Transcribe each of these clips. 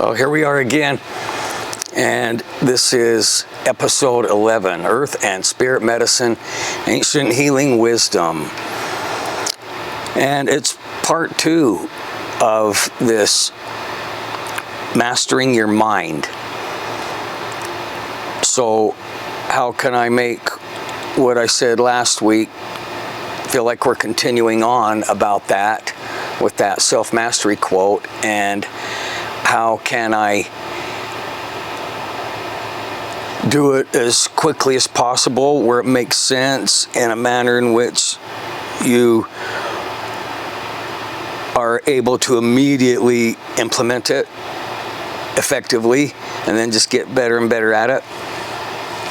Well, here we are again, and this is episode 11, Earth and Spirit Medicine, Ancient Healing Wisdom. And it's part 2 of this Mastering Your Mind. So how can I make what I said last week feel like we're continuing on about that with that self-mastery quote, and how can I do it as quickly as possible where it makes sense in a manner in which you are able to immediately implement it effectively and then just get better and better at it.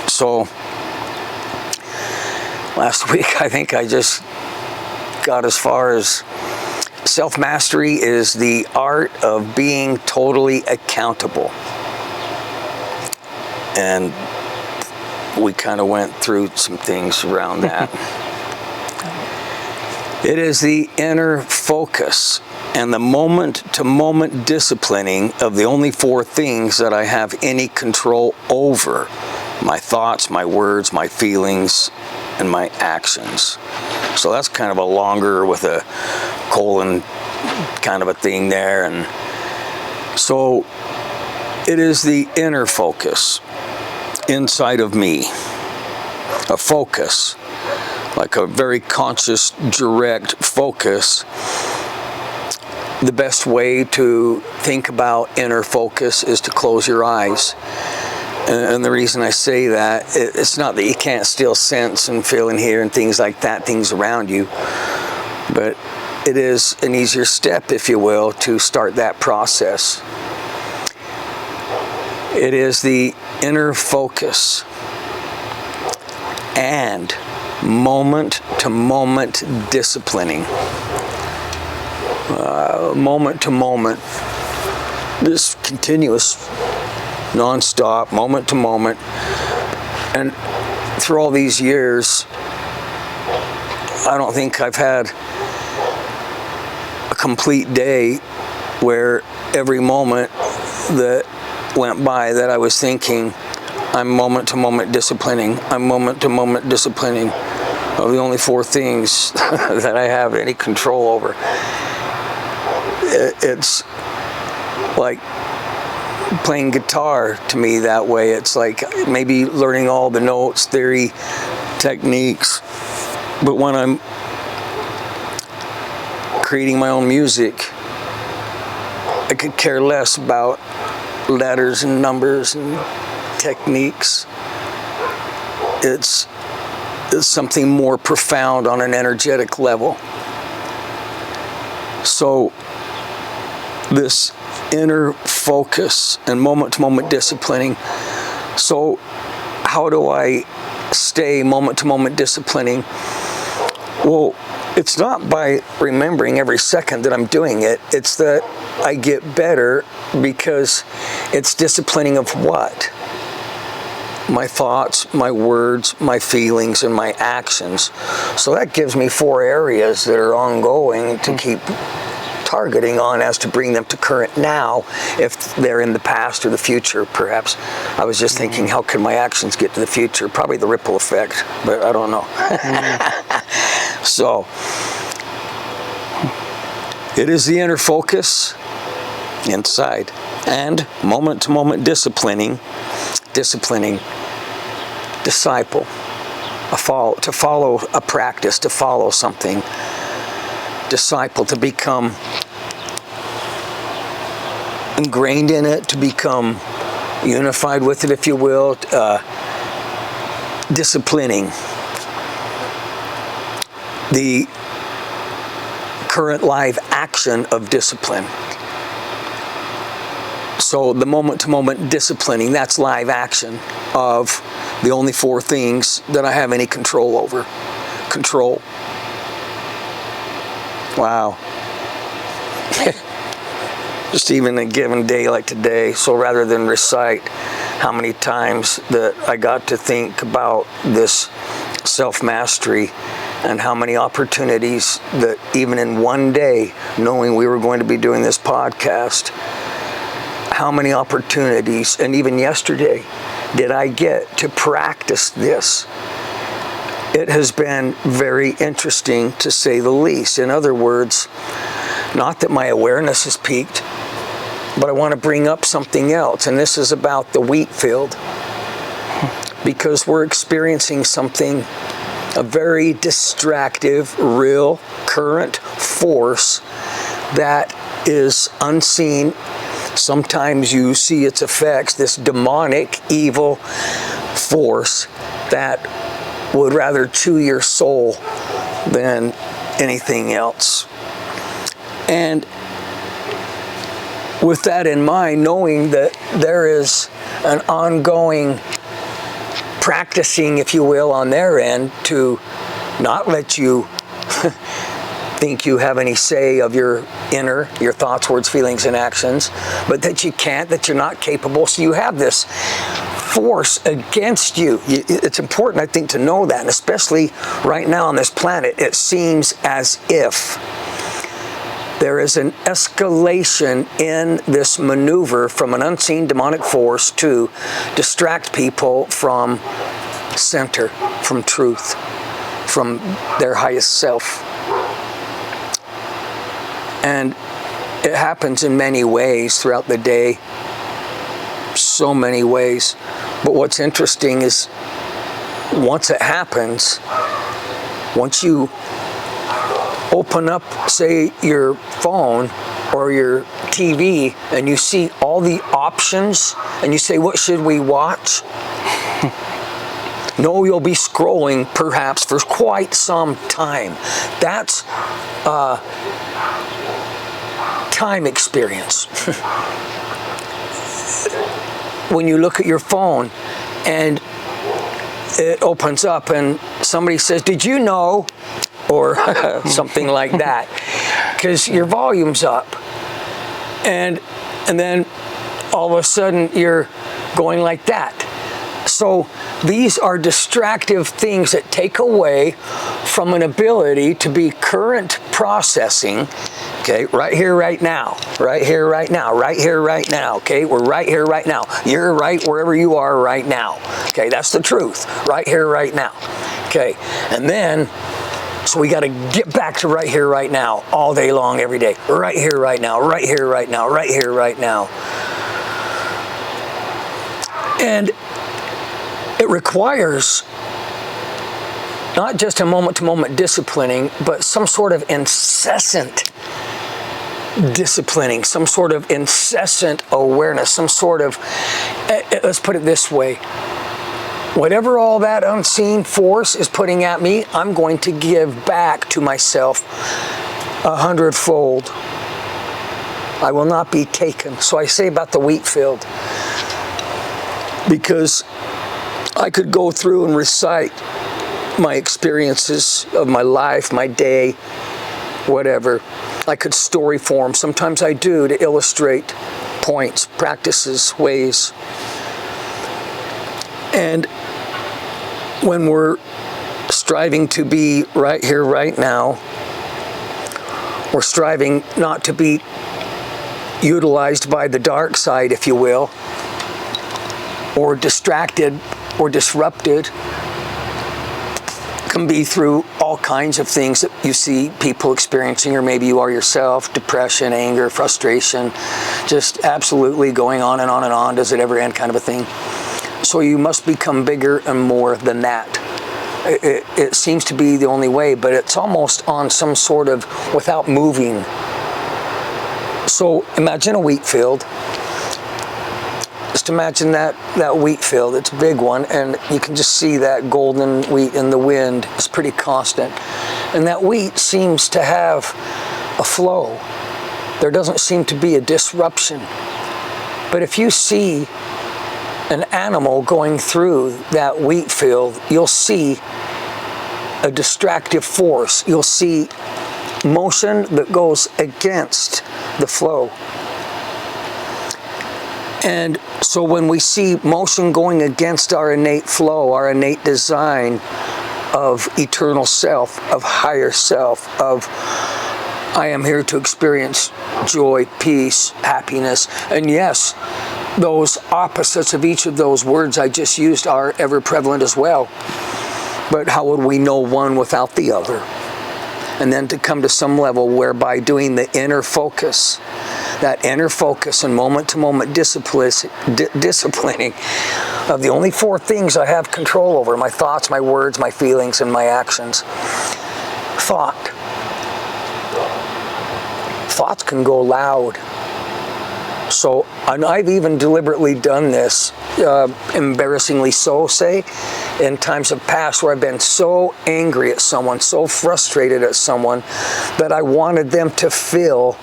So last week I think I just got as far as self-mastery is the art of being totally accountable. And we kind of went through some things around that. It is the inner focus and the moment-to-moment disciplining of the only 4 things that I have any control over: my thoughts, my words, my feelings, and my actions. So that's kind of a longer with a colon kind of a thing there. And so it is the inner focus inside of me, a focus, like a very conscious, direct focus. The best way to think about inner focus is to close your eyes. And the reason I say that, it's not that you can't still sense and feel and hear and things like that, things around you, but it is an easier step, if you will, to start that process. It is the inner focus and moment-to-moment disciplining. Moment-to-moment, this continuous, non-stop, moment-to-moment. And through all these years, I don't think I've had a complete day where every moment that went by that I was thinking, I'm moment-to-moment disciplining, I'm moment-to-moment disciplining of the only 4 things that I have any control over. It's like playing guitar to me that way. It's like maybe learning all the notes, theory, techniques, but when I'm creating my own music, I could care less about letters and numbers and techniques. It's something more profound on an energetic level. So this inner focus and moment-to-moment disciplining. So how do I stay moment-to-moment disciplining? Well, it's not by remembering every second that I'm doing it. It's that I get better because it's disciplining of what? My thoughts, my words, my feelings, and my actions. So that gives me 4 areas that are ongoing to keep targeting on as to bring them to current now, if they're in the past or the future, perhaps. I was just thinking, how can my actions get to the future? Probably the ripple effect, but I don't know. So, it is the inner focus inside and moment-to-moment disciplining, disciple, to follow a practice, to follow something, disciple, to become ingrained in it, to become unified with it, if you will, disciplining the current live action of discipline. So the moment-to-moment disciplining, that's live action of the only 4 things that I have any control over. Control. Wow. Just even a given day like today, so rather than recite how many times that I got to think about this self-mastery and how many opportunities that even in one day, knowing we were going to be doing this podcast, how many opportunities, and even yesterday, did I get to practice this? It has been very interesting, to say the least. In other words, not that my awareness has peaked, but I want to bring up something else, and this is about the wheat field, because we're experiencing something, a very distractive, real, current force that is unseen. Sometimes you see its effects, this demonic, evil force that would rather chew your soul than anything else. And with that in mind, knowing that there is an ongoing practicing, if you will, on their end to not let you think you have any say of your inner, your thoughts, words, feelings, and actions, but that you can't, that you're not capable. So you have this force against you. It's important, I think, to know that, and especially right now on this planet, it seems as if there is an escalation in this maneuver from an unseen demonic force to distract people from center, from truth, from their highest self. And it happens in many ways throughout the day, so many ways. But what's interesting is once it happens, once you open up, say, your phone or your TV, and you see all the options, and you say, what should we watch? No, you'll be scrolling perhaps for quite some time. That's time experience. When you look at your phone and it opens up and somebody says, did you know? Or something like that, because your volume's up, and then all of a sudden you're going like that. So these are distractive things that take away from an ability to be current processing. Okay, right here, right now, right here, right now, right here, right now. Okay, we're right here, right now. You're right wherever you are right now. Okay, that's the truth. Right here, right now. Okay, and then, so we got to get back to right here, right now, all day long, every day. Right here, right now, right here, right now, right here, right now. And it requires not just a moment-to-moment disciplining, but some sort of incessant disciplining, some sort of incessant awareness, some sort of, let's put it this way, whatever all that unseen force is putting at me, I'm going to give back to myself 100-fold. I will not be taken. So I say about the wheat field, because I could go through and recite my experiences of my life, my day, whatever. I could story form. Sometimes I do, to illustrate points, practices, ways. And when we're striving to be right here, right now, we're striving not to be utilized by the dark side, if you will, or distracted or disrupted. Can be through all kinds of things that you see people experiencing, or maybe you are yourself: depression, anger, frustration, just absolutely going on and on and on. Does it ever end, kind of a thing. So you must become bigger and more than that. It seems to be the only way, but it's almost on some sort of without moving. So imagine a wheat field. Just imagine that wheat field. It's a big one, and you can just see that golden wheat in the wind. It's pretty constant. And that wheat seems to have a flow. There doesn't seem to be a disruption. But if you see an animal going through that wheat field, you'll see a distractive force. You'll see motion that goes against the flow. And so when we see motion going against our innate flow, our innate design of eternal self, of higher self, of I am here to experience joy, peace, happiness. And yes, those opposites of each of those words I just used are ever prevalent as well. But how would we know one without the other? And then to come to some level whereby doing the inner focus, that inner focus and moment-to-moment disciplining of the only four things I have control over: my thoughts, my words, my feelings, and my actions. Thoughts can go loud. So, and I've even deliberately done this, embarrassingly so, say, in times of past where I've been so angry at someone, so frustrated at someone, that I wanted them to feel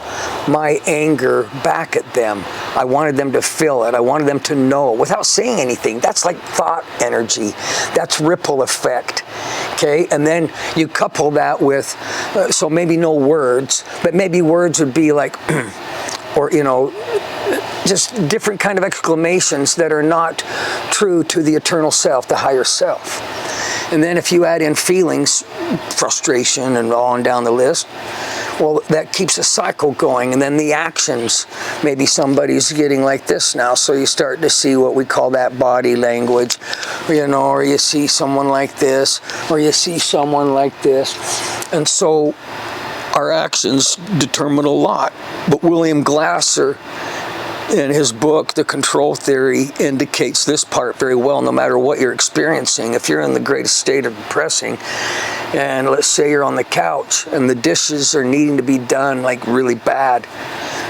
my anger back at them. I wanted them to feel it. I wanted them to know without saying anything. That's like thought energy. That's ripple effect. Okay, and then you couple that with, so maybe no words, but maybe words would be like, or, you know, just different kind of exclamations that are not true to the eternal self, the higher self. And then if you add in feelings, frustration and on down the list, well, that keeps a cycle going. And then the actions, maybe somebody's getting like this now, so you start to see what we call that body language, you know, or you see someone like this, or you see someone like this. And so our actions determine a lot. But William Glasser, in his book, The Control Theory, indicates this part very well. No matter what you're experiencing, if you're in the greatest state of depressing, and let's say you're on the couch and the dishes are needing to be done like really bad,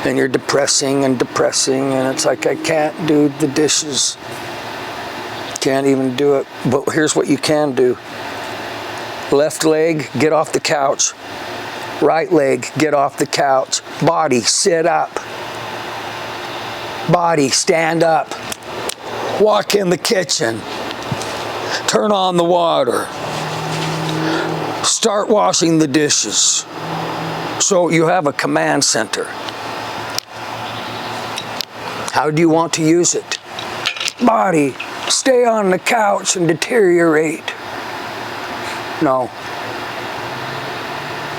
and you're depressing, and it's like, I can't do the dishes. Can't even do it. But here's what you can do. Left leg, get off the couch. Right leg, get off the couch. Body, sit up. Body, stand up. Walk in the kitchen. Turn on the water. Start washing the dishes. So you have a command center. How do you want to use it? Body, stay on the couch and deteriorate. No.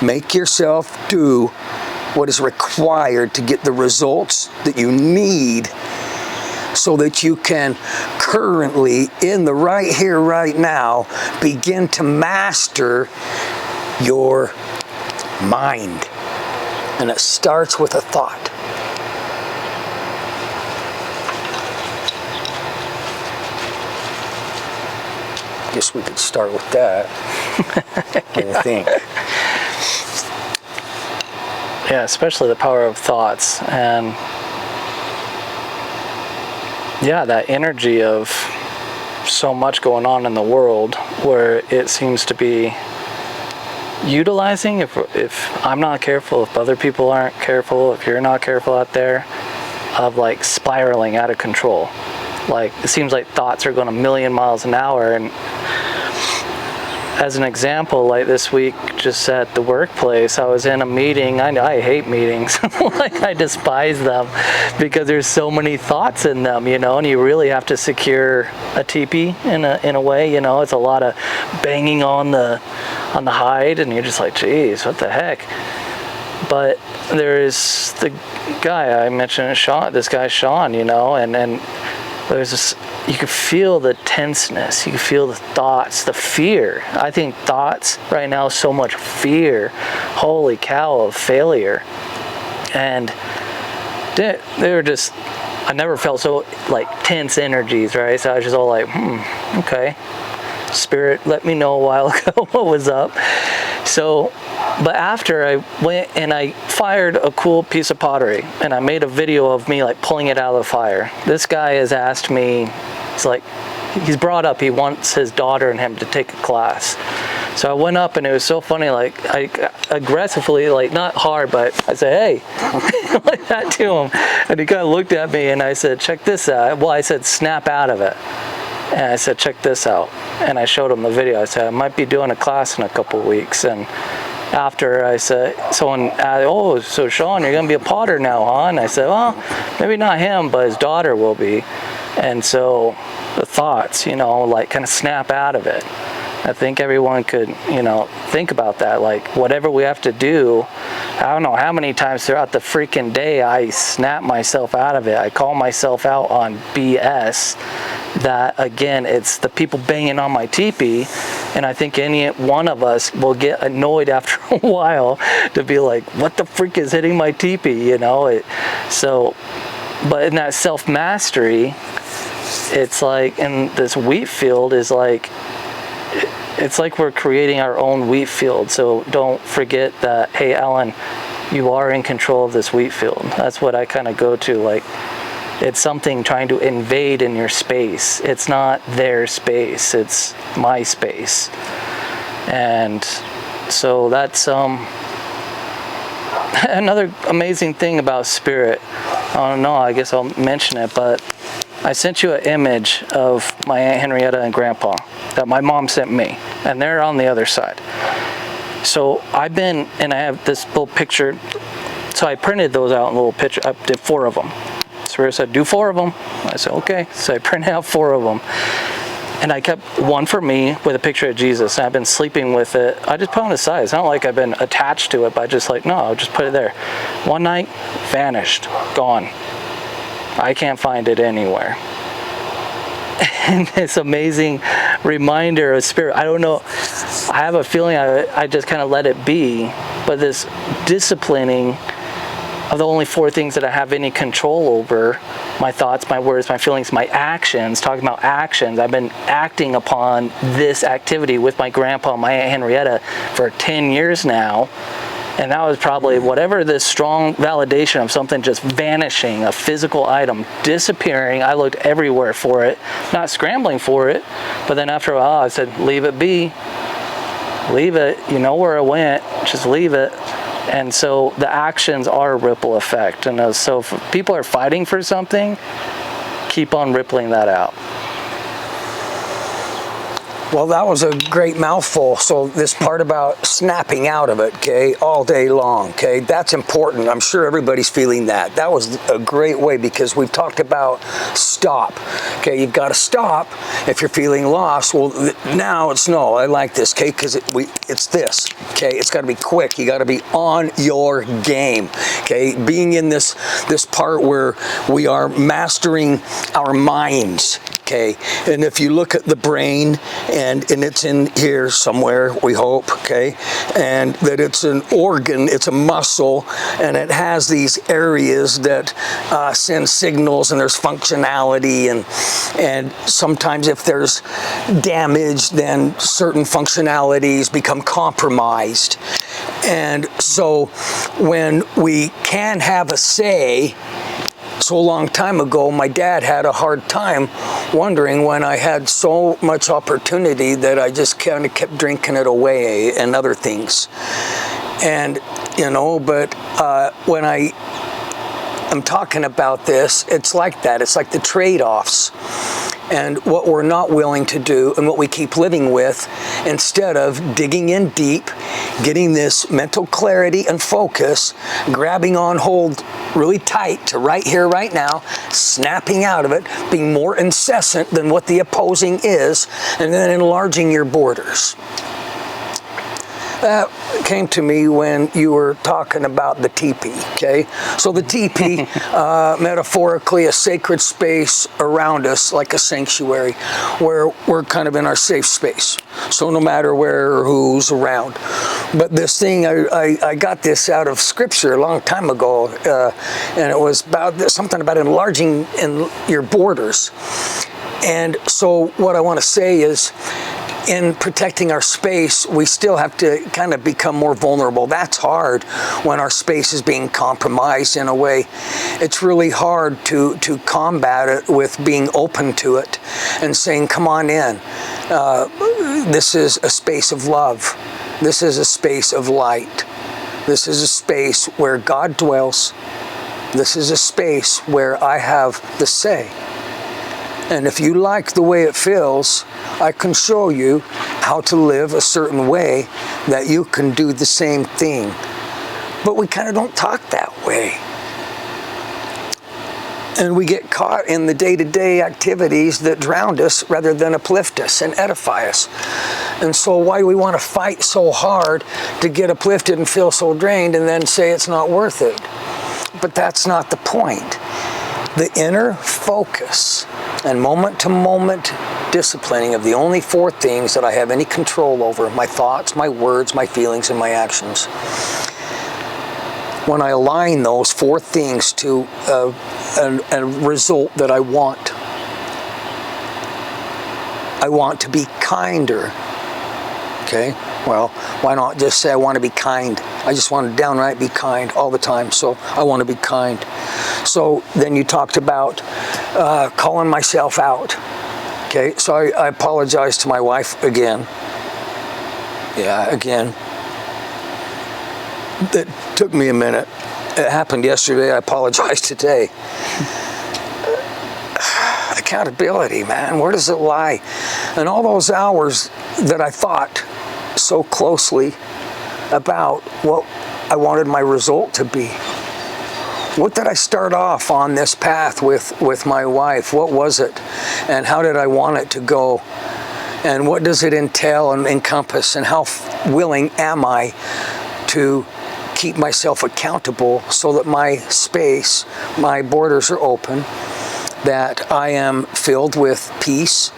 Make yourself do what is required to get the results that you need, so that you can currently, in the right here, right now, begin to master your mind. And it starts with a thought. Guess we could start with that. What do you think? Yeah, especially the power of thoughts, and yeah, that energy of so much going on in the world where it seems to be utilizing, if I'm not careful, if other people aren't careful, if you're not careful out there, of like spiraling out of control. Like, it seems like thoughts are going a million miles an hour. And as an example, like this week, just at the workplace, I was in a meeting. I hate meetings. Like, I despise them because there's so many thoughts in them, you know, and you really have to secure a teepee in a way, you know. It's a lot of banging on the hide, and you're just like, geez, what the heck? But there is the guy I mentioned, Sean, this guy Sean, you know, and there's this, you can feel the tenseness, you can feel the thoughts, the fear. I think thoughts right now, so much fear, holy cow, of failure. And they were just, I never felt so like tense energies, right? So I was just all like, okay. Spirit let me know a while ago what was up. So, but after I went and I fired a cool piece of pottery, and I made a video of me like pulling it out of the fire. This guy has asked me, he's brought up he wants his daughter and him to take a class. So I went up, and it was so funny, like I aggressively, like not hard, but I said, hey, like that to him. And he kind of looked at me, and I said, check this out. Well, I said, snap out of it. And I said, check this out. And I showed him the video. I said, I might be doing a class in a couple of weeks. And after, I said, someone asked, oh, so Sean, you're going to be a potter now, huh? And I said, well, maybe not him, but his daughter will be. And so the thoughts, you know, like kind of snap out of it. I think everyone could, you know, think about that. Like, whatever we have to do I don't know how many times throughout the freaking day I snap myself out of it. I call myself out on BS that, again, it's the people banging on my teepee, and I think any one of us will get annoyed after a while to be like, what the freak is hitting my teepee, you know? But in that self-mastery, it's like, in this wheat field is like, it's like we're creating our own wheat field. So don't forget that, hey, Alan, you are in control of this wheat field. That's what I kind of go to. Like, it's something trying to invade in your space. It's not their space, it's my space. And so that's another amazing thing about spirit. I don't know, I guess I'll mention it, but I sent you an image of my Aunt Henrietta and Grandpa that my mom sent me, and they're on the other side. So and I have this little picture, so I printed those out in a little picture. I did 4 of them. Spirit said, do 4 of them. I said, okay. So I printed out 4 of them. And I kept one for me with a picture of Jesus, and I've been sleeping with it. I just put it on the side. It's not like I've been attached to it, but I just like, no, I'll just put it there. One night, vanished, gone. I can't find it anywhere. And this amazing reminder of spirit. I don't know, I have a feeling I just kind of let it be, but this disciplining of the only 4 things that I have any control over, my thoughts, my words, my feelings, my actions, talking about actions. I've been acting upon this activity with my grandpa and my Aunt Henrietta for 10 years now. And that was probably whatever this strong validation of something just vanishing, a physical item disappearing. I looked everywhere for it, not scrambling for it. But then after a while, I said, leave it be. Leave it. You know where it went. Just leave it. And so the actions are a ripple effect. And so if people are fighting for something, keep on rippling that out. Well, that was a great mouthful. So this part about snapping out of it, okay, all day long, okay, that's important. I'm sure everybody's feeling that. That was a great way, because we've talked about stop. Okay, you've got to stop if you're feeling lost. Well, now it's no, I like this, okay, because it's this, okay, it's got to be quick. You got to be on your game, okay, being in this part where we are mastering our minds. Okay, and if you look at the brain, and it's in here somewhere, we hope, okay, and that it's an organ, it's a muscle, and it has these areas that send signals, and there's functionality, and sometimes if there's damage, then certain functionalities become compromised. And so when we can have a say, so a long time ago, my dad had a hard time wondering when I had so much opportunity that I just kind of kept drinking it away and other things. And, you know, but when I'm talking about this, it's like that. It's like the trade-offs. And what we're not willing to do, and what we keep living with, instead of digging in deep, getting this mental clarity and focus, grabbing on hold really tight to right here, right now, snapping out of it, being more incessant than what the opposing is, and then enlarging your borders. That came to me when you were talking about the teepee, okay? So the teepee, metaphorically, a sacred space around us, like a sanctuary, where we're kind of in our safe space. So no matter where or who's around. But this thing, I got this out of scripture a long time ago, and it was about something about enlarging in your borders. And so what I want to say is, in protecting our space, we still have to kind of become more vulnerable. That's hard when our space is being compromised in a way. It's really hard to combat it with being open to it and saying, come on in. This is a space of love. This is a space of light. This is a space where God dwells. This is a space where I have the say. And if you like the way it feels, I can show you how to live a certain way that you can do the same thing. But we kind of don't talk that way. And we get caught in the day-to-day activities that drown us rather than uplift us and edify us. And so why do we want to fight so hard to get uplifted and feel so drained and then say it's not worth it? But that's not the point. The inner focus and moment-to-moment disciplining of the only 4 things that I have any control over, my thoughts, my words, my feelings, and my actions. When I align those 4 things to a result that I want to be kinder. Okay, well, why not just say I want to be kind? I just want to downright be kind all the time, so I want to be kind. So then you talked about calling myself out. Okay, so I apologize to my wife again. Yeah, again. It took me a minute. It happened yesterday, I apologize today. Accountability, man, where does it lie? And all those hours that I thought so closely about what I wanted my result to be. What did I start off on this path with my wife? What was it? And how did I want it to go? And what does it entail and encompass? And how willing am I to keep myself accountable so that my space, my borders are open, that I am filled with peace,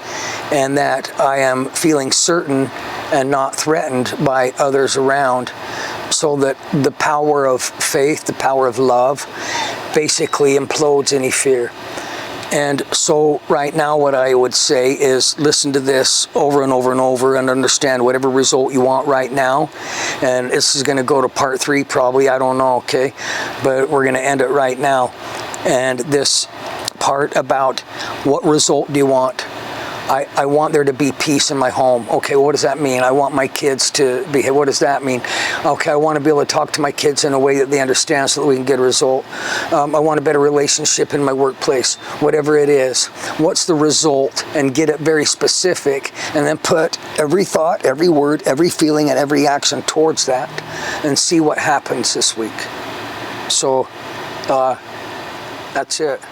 and that I am feeling certain and not threatened by others around, so that the power of faith, the power of love, basically implodes any fear. And so right now what I would say is listen to this over and over and over and understand whatever result you want right now. And this is going to go to part 3 probably, I don't know, okay? But we're going to end it right now. And this part about what result do you want? I want there to be peace in my home. Okay, what does that mean? I want my kids to behave. What does that mean? Okay, I want to be able to talk to my kids in a way that they understand so that we can get a result. I want a better relationship in my workplace. Whatever it is, what's the result? And get it very specific, and then put every thought, every word, every feeling, and every action towards that, and see what happens this week. So, that's it.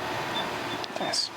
Nice.